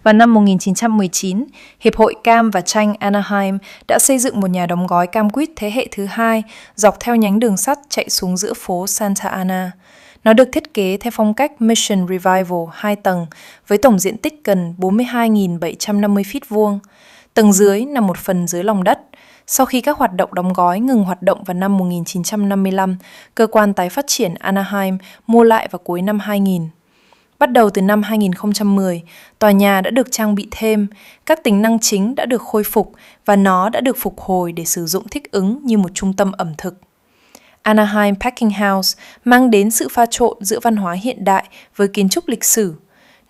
Vào năm 1919, Hiệp hội Cam và Chanh Anaheim đã xây dựng một nhà đóng gói cam quýt thế hệ thứ hai dọc theo nhánh đường sắt chạy xuống giữa phố Santa Ana. Nó được thiết kế theo phong cách Mission Revival 2 tầng với tổng diện tích gần 42.750 feet vuông. Tầng dưới nằm một phần dưới lòng đất. Sau khi các hoạt động đóng gói ngừng hoạt động vào năm 1955, cơ quan tái phát triển Anaheim mua lại vào cuối năm 2000. Bắt đầu từ năm 2010, tòa nhà đã được trang bị thêm, các tính năng chính đã được khôi phục và nó đã được phục hồi để sử dụng thích ứng như một trung tâm ẩm thực. Anaheim Packing House mang đến sự pha trộn giữa văn hóa hiện đại với kiến trúc lịch sử.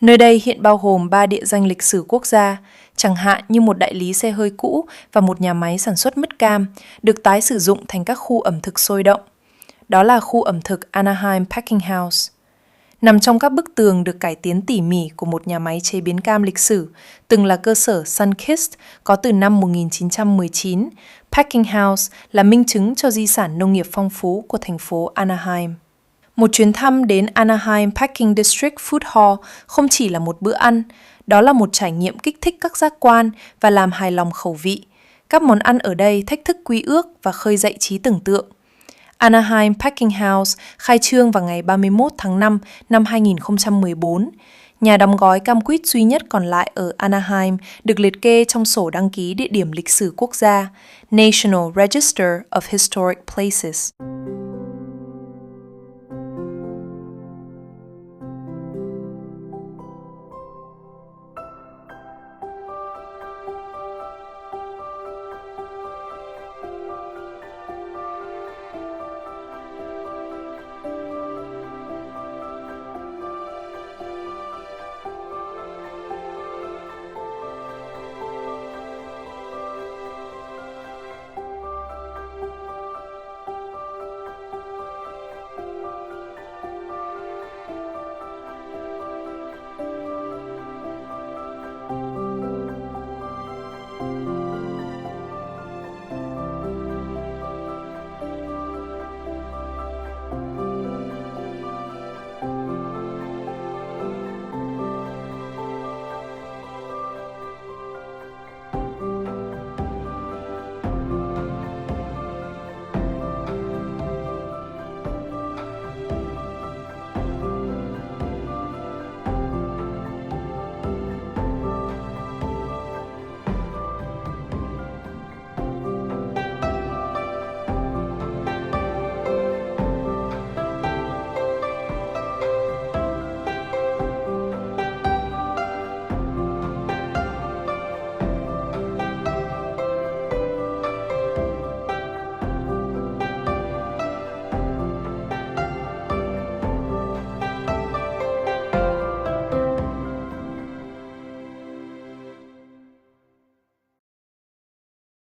Nơi đây hiện bao gồm 3 địa danh lịch sử quốc gia, chẳng hạn như một đại lý xe hơi cũ và một nhà máy sản xuất mứt cam, được tái sử dụng thành các khu ẩm thực sôi động. Đó là khu ẩm thực Anaheim Packing House. Nằm trong các bức tường được cải tiến tỉ mỉ của một nhà máy chế biến cam lịch sử, từng là cơ sở Sunkist có từ năm 1919, Packing House là minh chứng cho di sản nông nghiệp phong phú của thành phố Anaheim. Một chuyến thăm đến Anaheim Packing District Food Hall không chỉ là một bữa ăn, đó là một trải nghiệm kích thích các giác quan và làm hài lòng khẩu vị. Các món ăn ở đây thách thức quy ước và khơi dậy trí tưởng tượng. Anaheim Packing House khai trương vào ngày 31 tháng 5 năm 2014. Nhà đóng gói cam quýt duy nhất còn lại ở Anaheim được liệt kê trong sổ đăng ký địa điểm lịch sử quốc gia National Register of Historic Places.